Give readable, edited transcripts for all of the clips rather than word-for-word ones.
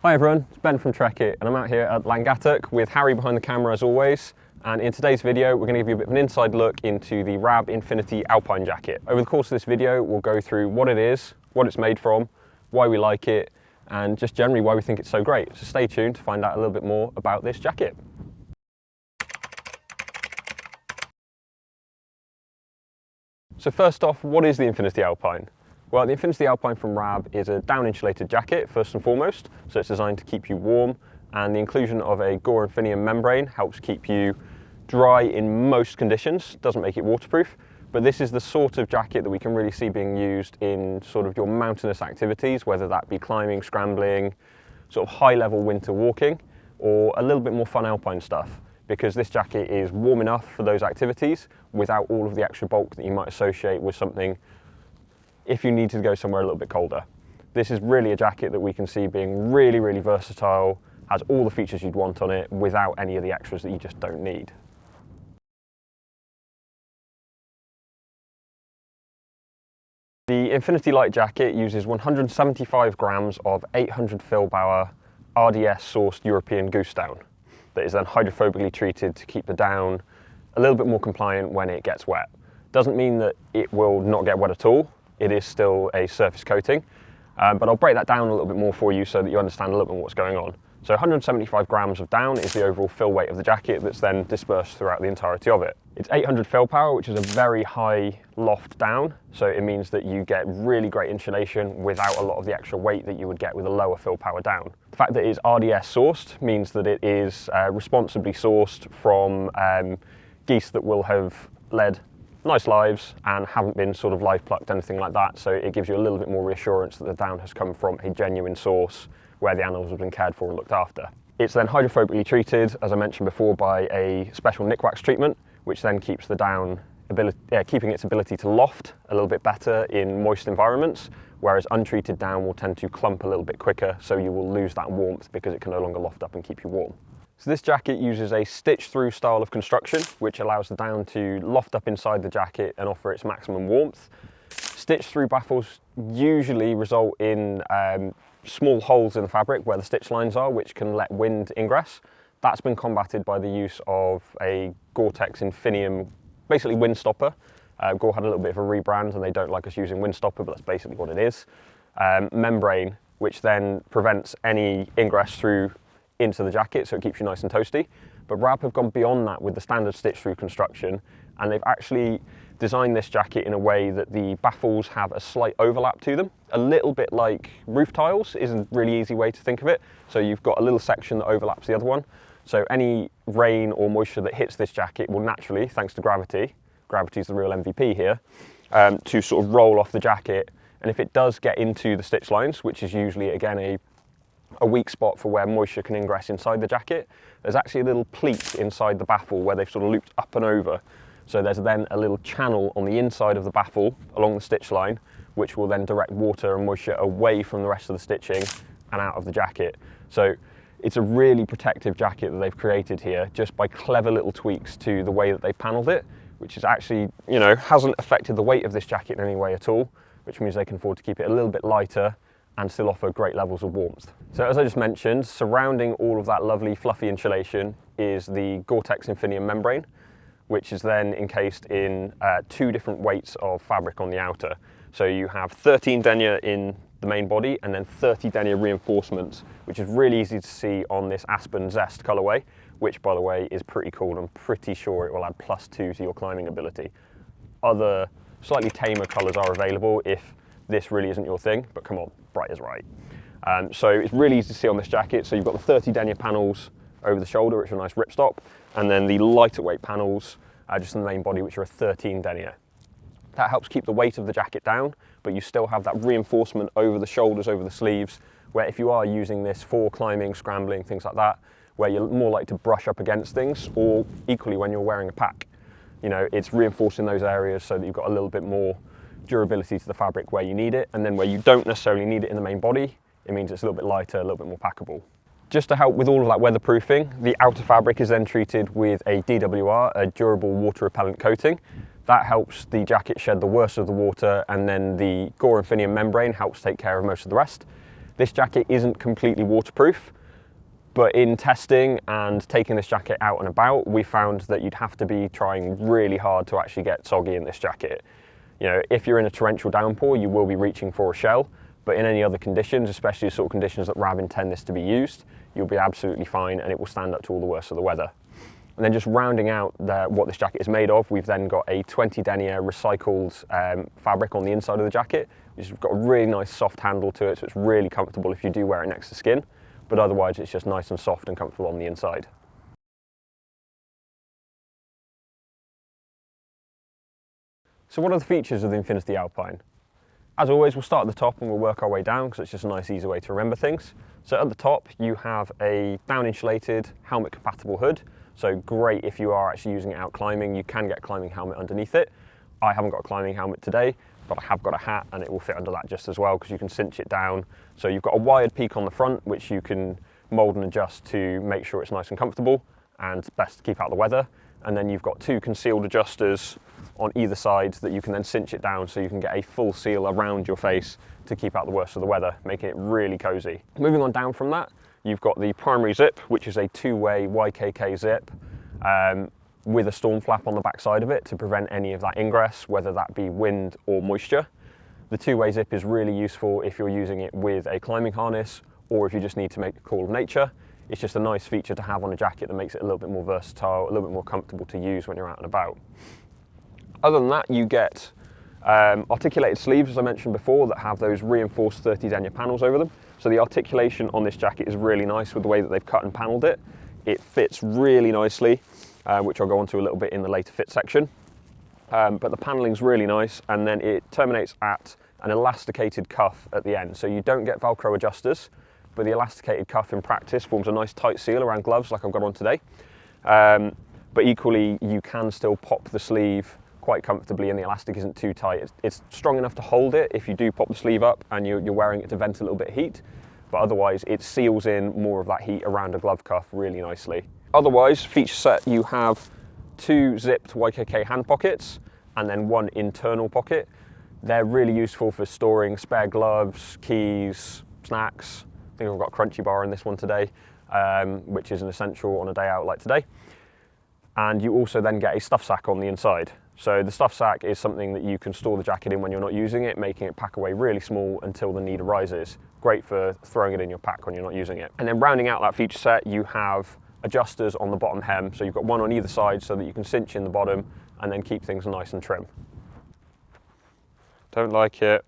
Hi everyone, it's Ben from Trekitt and I'm out here at Langattock with Harry behind the camera as always. And in today's video, we're going to give you a bit of an inside look into the RAB Infinity Alpine Jacket. Over the course of this video, we'll go through what it is, what it's made from, why we like it, and just generally why we think it's so great. So stay tuned to find out a little bit more about this jacket. So first off, what is the Infinity Alpine? Well, the Infinity Alpine from RAB is a down insulated jacket first and foremost, so it's designed to keep you warm, and the inclusion of a gore infinium membrane helps keep you dry in most conditions, doesn't make it waterproof, but this is the sort of jacket that we can really see being used in sort of your mountainous activities, whether that be climbing, scrambling, sort of high level winter walking, or a little bit more fun alpine stuff, because this jacket is warm enough for those activities without all of the extra bulk that you might associate with something if you need to go somewhere a little bit colder. This is really a jacket that we can see being really, really versatile, has all the features you'd want on it without any of the extras that you just don't need. The Infinity Light Jacket uses 175 grams of 800 Filbauer RDS sourced European goose down that is then hydrophobically treated to keep the down a little bit more compliant when it gets wet. Doesn't mean that it will not get wet at all. It is still a surface coating, but I'll break that down a little bit more for you so that you understand a little bit more what's going on. So 175 grams of down is the overall fill weight of the jacket that's then dispersed throughout the entirety of it. It's 800 fill power, which is a very high loft down, so it means that you get really great insulation without a lot of the extra weight that you would get with a lower fill power down. The fact that it is RDS sourced means that it is responsibly sourced from geese that will have led nice lives and haven't been sort of live plucked, anything like that, so it gives you a little bit more reassurance that the down has come from a genuine source where the animals have been cared for and looked after. It's then hydrophobically treated, as I mentioned before, by a special nick wax treatment, which then keeps the down keeping its ability to loft a little bit better in moist environments, whereas untreated down will tend to clump a little bit quicker, so you will lose that warmth because it can no longer loft up and keep you warm. So this jacket uses a stitch-through style of construction, which allows the down to loft up inside the jacket and offer its maximum warmth. Stitch-through baffles usually result in small holes in the fabric where the stitch lines are, which can let wind ingress. That's been combated by the use of a Gore-Tex Infinium, basically wind stopper. Gore had a little bit of a rebrand and they don't like us using wind stopper, but that's basically what it is. Membrane, which then prevents any ingress through into the jacket, so it keeps you nice and toasty. But RAB have gone beyond that with the standard stitch-through construction, and they've actually designed this jacket in a way that the baffles have a slight overlap to them, a little bit like roof tiles is a really easy way to think of it. So you've got a little section that overlaps the other one, so any rain or moisture that hits this jacket will naturally, thanks to gravity is the real MVP here, to sort of roll off the jacket. And if it does get into the stitch lines, which is usually again a weak spot for where moisture can ingress inside the jacket, there's actually a little pleat inside the baffle where they've sort of looped up and over. So there's then a little channel on the inside of the baffle along the stitch line, which will then direct water and moisture away from the rest of the stitching and out of the jacket. So it's a really protective jacket that they've created here just by clever little tweaks to the way that they've panelled it, which is actually, you know, hasn't affected the weight of this jacket in any way at all, which means they can afford to keep it a little bit lighter and still offer great levels of warmth. So as I just mentioned, surrounding all of that lovely fluffy insulation is the Gore-Tex Infinium membrane, which is then encased in 2 different weights of fabric on the outer. So you have 13 denier in the main body and then 30 denier reinforcements, which is really easy to see on this Aspen Zest colorway, which by the way is pretty cool. I'm pretty sure it will add +2 to your climbing ability. Other slightly tamer colors are available if this really isn't your thing, but come on, bright is right. So it's really easy to see on this jacket. So you've got the 30 denier panels over the shoulder, which are a nice ripstop, and then the lighter weight panels just in the main body, which are a 13 denier. That helps keep the weight of the jacket down, but you still have that reinforcement over the shoulders, over the sleeves, where if you are using this for climbing, scrambling, things like that, where you're more likely to brush up against things, or equally when you're wearing a pack, you know, it's reinforcing those areas so that you've got a little bit more durability to the fabric where you need it, and then where you don't necessarily need it in the main body, it means it's a little bit lighter, a little bit more packable. Just to help with all of that weatherproofing, the outer fabric is then treated with a DWR, a durable water repellent coating. That helps the jacket shed the worst of the water, and then the Gore Infinium membrane helps take care of most of the rest. This jacket isn't completely waterproof, but in testing and taking this jacket out and about, we found that you'd have to be trying really hard to actually get soggy in this jacket. You know, if you're in a torrential downpour, you will be reaching for a shell, but in any other conditions, especially the sort of conditions that RAB intend this to be used, you'll be absolutely fine and it will stand up to all the worst of the weather. And then just rounding out what this jacket is made of, we've then got a 20 denier recycled fabric on the inside of the jacket, which has got a really nice soft handle to it, so it's really comfortable if you do wear it next to skin, but otherwise it's just nice and soft and comfortable on the inside. So what are the features of the Infinity Alpine? As always, we'll start at the top and we'll work our way down because it's just a nice, easy way to remember things. So at the top, you have a down insulated, helmet compatible hood. So great if you are actually using it out climbing, you can get a climbing helmet underneath it. I haven't got a climbing helmet today, but I have got a hat and it will fit under that just as well because you can cinch it down. So you've got a wired peak on the front, which you can mold and adjust to make sure it's nice and comfortable and best to keep out the weather. And then you've got two concealed adjusters on either side that you can then cinch it down so you can get a full seal around your face to keep out the worst of the weather, making it really cozy. Moving on down from that, you've got the primary zip, which is a two-way YKK zip with a storm flap on the back side of it to prevent any of that ingress, whether that be wind or moisture. The two-way zip is really useful if you're using it with a climbing harness or if you just need to make a call of nature. It's just a nice feature to have on a jacket that makes it a little bit more versatile, a little bit more comfortable to use when you're out and about. Other than that, you get articulated sleeves, as I mentioned before, that have those reinforced 30 denier panels over them. So the articulation on this jacket is really nice with the way that they've cut and panelled it. It fits really nicely, which I'll go on to a little bit in the later fit section. But the panelling's really nice, and then it terminates at an elasticated cuff at the end. So you don't get Velcro adjusters, but the elasticated cuff in practice forms a nice tight seal around gloves like I've got on today. But equally, you can still pop the sleeve quite comfortably and the elastic isn't too tight. It's strong enough to hold it if you do pop the sleeve up and you're wearing it to vent a little bit of heat, but otherwise it seals in more of that heat around a glove cuff really nicely. Otherwise, feature set, you have two zipped YKK hand pockets and then one internal pocket. They're really useful for storing spare gloves, keys, snacks. I think I've got a crunchy bar in this one today, which is an essential on a day out like today. And you also then get a stuff sack on the inside. So the stuff sack is something that you can store the jacket in when you're not using it, making it pack away really small until the need arises. Great for throwing it in your pack when you're not using it. And then rounding out that feature set, you have adjusters on the bottom hem. So you've got one on either side so that you can cinch in the bottom and then keep things nice and trim. Don't like it.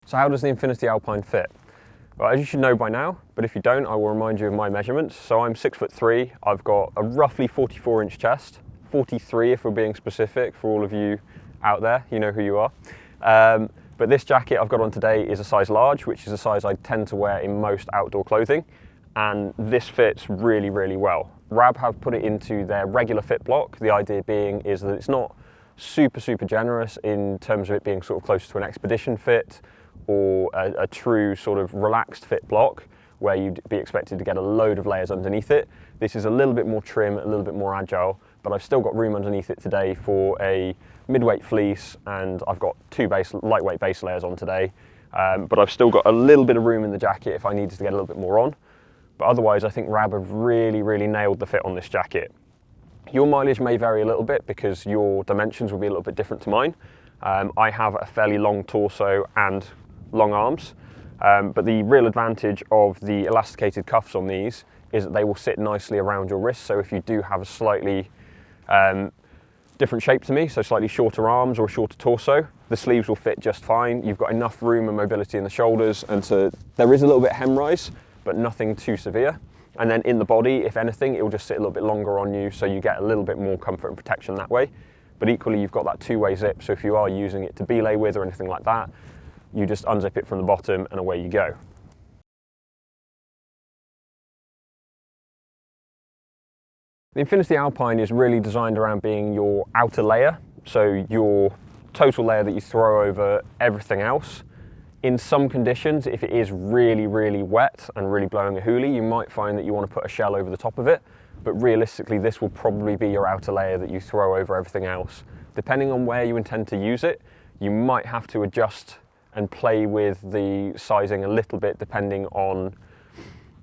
So how does the Infinity Alpine fit? Well, as you should know by now, but if you don't, I will remind you of my measurements. So I'm 6'3", I've got a roughly 44-inch chest, 43 if we're being specific for all of you out there, you know who you are. But this jacket I've got on today is a size large, which is a size I tend to wear in most outdoor clothing, and this fits really, really well. RAB have put it into their regular fit block. The idea being is that it's not super, super generous in terms of it being sort of close to an expedition fit, or a true sort of relaxed fit block where you'd be expected to get a load of layers underneath it. This is a little bit more trim, a little bit more agile, but I've still got room underneath it today for a mid-weight fleece, and I've got two lightweight base layers on today, but I've still got a little bit of room in the jacket if I needed to get a little bit more on. But otherwise, I think RAB have really, really nailed the fit on this jacket. Your mileage may vary a little bit because your dimensions will be a little bit different to mine. I have a fairly long torso and long arms, but the real advantage of the elasticated cuffs on these is that they will sit nicely around your wrist. So if you do have a slightly different shape to me, so slightly shorter arms or a shorter torso, the sleeves will fit just fine. You've got enough room and mobility in the shoulders, and so there is a little bit of hem rise, but nothing too severe. And then in the body, if anything, it will just sit a little bit longer on you, so you get a little bit more comfort and protection that way. But equally, you've got that two-way zip, so if you are using it to belay with or anything like that, you just unzip it from the bottom and away you go. The Infinity Alpine is really designed around being your outer layer, so your total layer that you throw over everything else. In some conditions, if it is really, really wet and really blowing a hoolie, you might find that you want to put a shell over the top of it. but realistically this will probably be your outer layer that you throw over everything else. Depending on where you intend to use it, you might have to adjust and play with the sizing a little bit depending on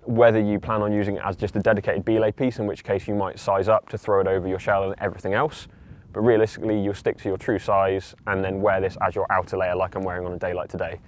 whether you plan on using it as just a dedicated belay piece, in which case you might size up to throw it over your shell and everything else. But realistically, you'll stick to your true size and then wear this as your outer layer like I'm wearing on a day like today.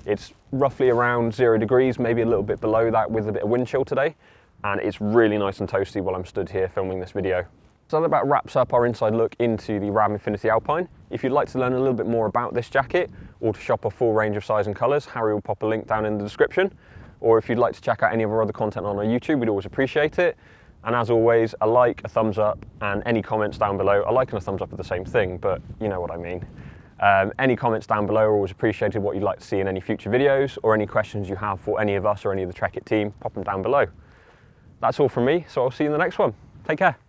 It's roughly around 0 degrees, maybe a little bit below that with a bit of wind chill today. And it's really nice and toasty while I'm stood here filming this video. So that about wraps up our inside look into the Ram Infinity Alpine. If you'd like to learn a little bit more about this jacket or to shop a full range of size and colours, Harry will pop a link down in the description. Or if you'd like to check out any of our other content on our YouTube, we'd always appreciate it. And as always, a like, a thumbs up, and any comments down below. A like and a thumbs up are the same thing, but you know what I mean. Any comments down below are always appreciated, what you'd like to see in any future videos, or any questions you have for any of us or any of the Trekitt team, pop them down below. That's all from me, so I'll see you in the next one. Take care.